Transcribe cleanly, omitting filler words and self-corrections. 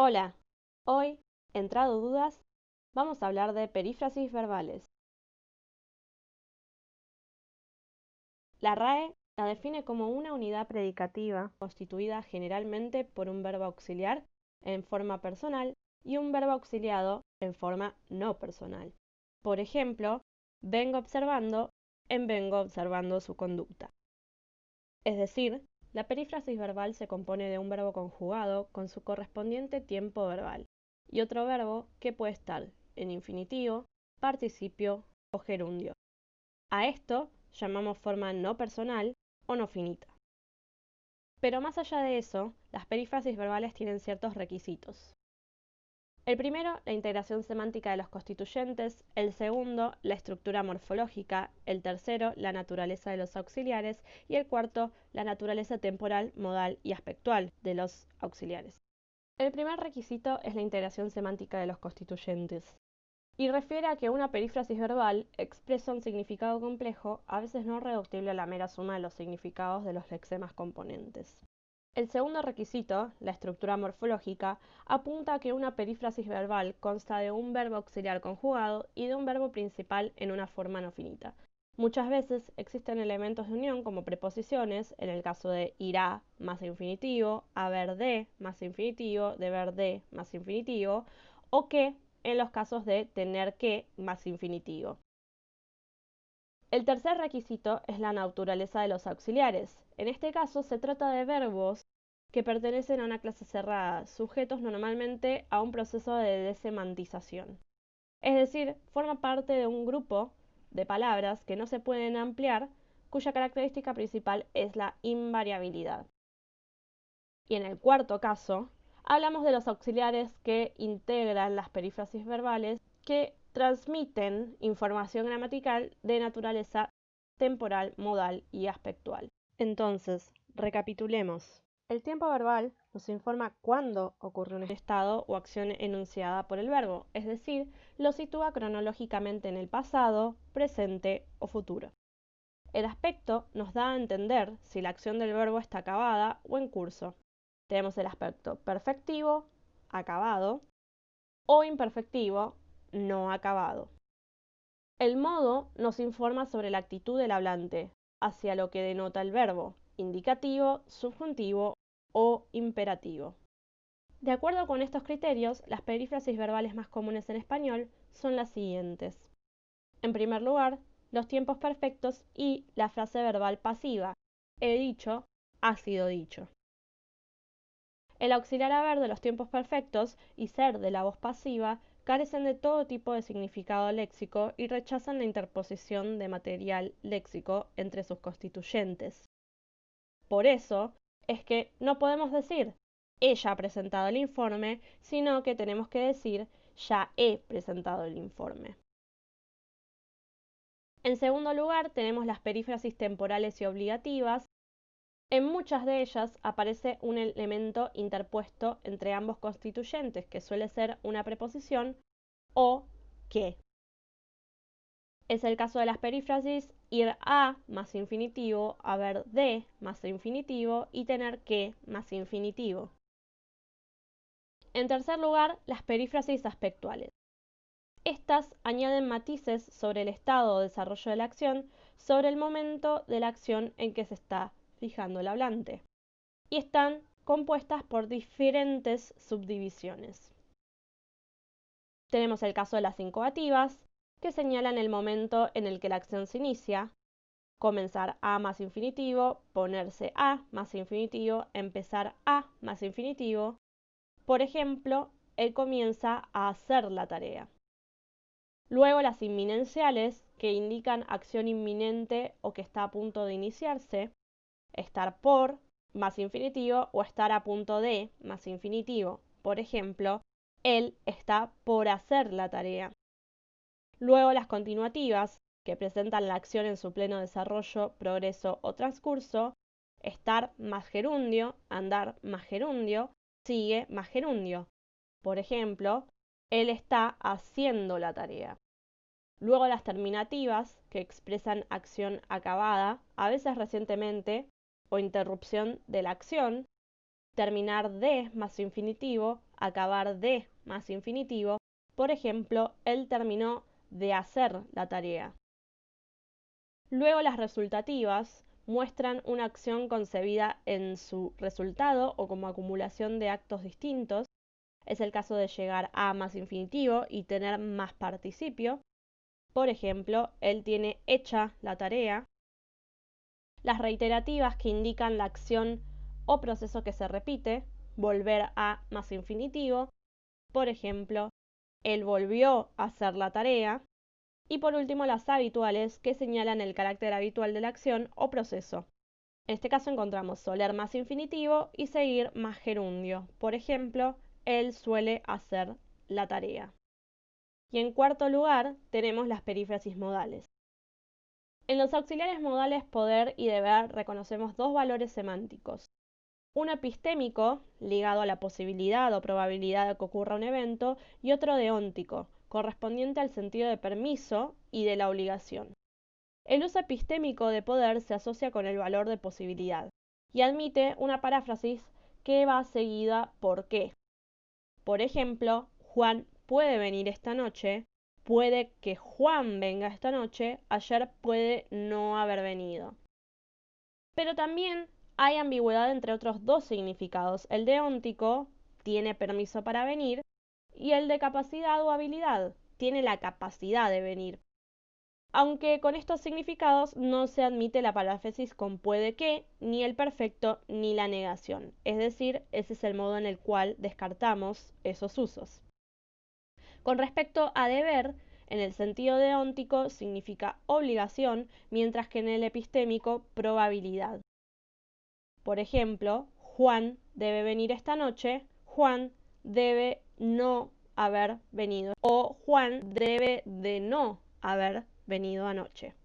Hola, hoy, entrado dudas, vamos a hablar de perífrasis verbales. La RAE la define como una unidad predicativa constituida generalmente por un verbo auxiliar en forma personal y un verbo auxiliado en forma no personal. Por ejemplo, vengo observando en vengo observando su conducta. Es decir, la perífrasis verbal se compone de un verbo conjugado con su correspondiente tiempo verbal y otro verbo que puede estar en infinitivo, participio o gerundio. A esto llamamos forma no personal o no finita. Pero más allá de eso, las perífrasis verbales tienen ciertos requisitos. El primero, la integración semántica de los constituyentes; el segundo, la estructura morfológica; el tercero, la naturaleza de los auxiliares; y el cuarto, la naturaleza temporal, modal y aspectual de los auxiliares. El primer requisito es la integración semántica de los constituyentes, y refiere a que una perífrasis verbal expresa un significado complejo, a veces no reductible a la mera suma de los significados de los lexemas componentes. El segundo requisito, la estructura morfológica, apunta a que una perífrasis verbal consta de un verbo auxiliar conjugado y de un verbo principal en una forma no finita. Muchas veces existen elementos de unión como preposiciones, en el caso de ir a más infinitivo, haber de más infinitivo, deber de más infinitivo, o que en los casos de tener que más infinitivo. El tercer requisito es la naturaleza de los auxiliares. En este caso se trata de verbos que pertenecen a una clase cerrada, sujetos normalmente a un proceso de desemantización. Es decir, forma parte de un grupo de palabras que no se pueden ampliar, cuya característica principal es la invariabilidad. Y en el cuarto caso, hablamos de los auxiliares que integran las perífrasis verbales que transmiten información gramatical de naturaleza temporal, modal y aspectual. Entonces, recapitulemos. El tiempo verbal nos informa cuándo ocurre un estado o acción enunciada por el verbo, es decir, lo sitúa cronológicamente en el pasado, presente o futuro. El aspecto nos da a entender si la acción del verbo está acabada o en curso. Tenemos el aspecto perfectivo, acabado, o imperfectivo, no acabado. El modo nos informa sobre la actitud del hablante hacia lo que denota el verbo, indicativo, subjuntivo o imperativo. De acuerdo con estos criterios, las perífrasis verbales más comunes en español son las siguientes. En primer lugar, los tiempos perfectos y la frase verbal pasiva: he dicho, ha sido dicho. El auxiliar haber de los tiempos perfectos y ser de la voz pasiva carecen de todo tipo de significado léxico y rechazan la interposición de material léxico entre sus constituyentes. Por eso es que no podemos decir ella ha presentado el informe, sino que tenemos que decir ya he presentado el informe. En segundo lugar, tenemos las perífrasis temporales y obligativas. En muchas de ellas aparece un elemento interpuesto entre ambos constituyentes, que suele ser una preposición o que. Es el caso de las perífrasis ir a más infinitivo, haber de más infinitivo y tener que más infinitivo. En tercer lugar, las perífrasis aspectuales. Estas añaden matices sobre el estado o desarrollo de la acción sobre el momento de la acción en que se está fijando el hablante, y están compuestas por diferentes subdivisiones. Tenemos el caso de las incoativas, que señalan el momento en el que la acción se inicia: comenzar a más infinitivo, ponerse a más infinitivo, empezar a más infinitivo. Por ejemplo, él comienza a hacer la tarea. Luego las inminenciales, que indican acción inminente o que está a punto de iniciarse: estar por más infinitivo o estar a punto de más infinitivo. Por ejemplo, él está por hacer la tarea. Luego las continuativas, que presentan la acción en su pleno desarrollo, progreso o transcurso: estar más gerundio, andar más gerundio, sigue más gerundio. Por ejemplo, él está haciendo la tarea. Luego las terminativas, que expresan acción acabada, a veces recientemente, o interrupción de la acción: terminar de más infinitivo, acabar de más infinitivo. Por ejemplo, él terminó de hacer la tarea. Luego las resultativas muestran una acción concebida en su resultado o como acumulación de actos distintos. Es el caso de llegar a más infinitivo y tener más participio. Por ejemplo, él tiene hecha la tarea. Las reiterativas que indican la acción o proceso que se repite, volver a más infinitivo. Por ejemplo, él volvió a hacer la tarea. Y por último, las habituales que señalan el carácter habitual de la acción o proceso. En este caso encontramos soler más infinitivo y seguir más gerundio. Por ejemplo, él suele hacer la tarea. Y en cuarto lugar, tenemos las perífrasis modales. En los auxiliares modales poder y deber reconocemos dos valores semánticos. Uno epistémico, ligado a la posibilidad o probabilidad de que ocurra un evento, y otro deóntico, correspondiente al sentido de permiso y de la obligación. El uso epistémico de poder se asocia con el valor de posibilidad y admite una paráfrasis que va seguida por qué. Por ejemplo, Juan puede venir esta noche, puede que Juan venga esta noche, ayer puede no haber venido. Pero también hay ambigüedad entre otros dos significados. El deóntico tiene permiso para venir y el de capacidad o habilidad tiene la capacidad de venir. Aunque con estos significados no se admite la paráfrasis con puede que, ni el perfecto, ni la negación. Es decir, ese es el modo en el cual descartamos esos usos. Con respecto a deber, en el sentido deóntico significa obligación, mientras que en el epistémico probabilidad. Por ejemplo, Juan debe venir esta noche, Juan debe no haber venido o Juan debe de no haber venido anoche.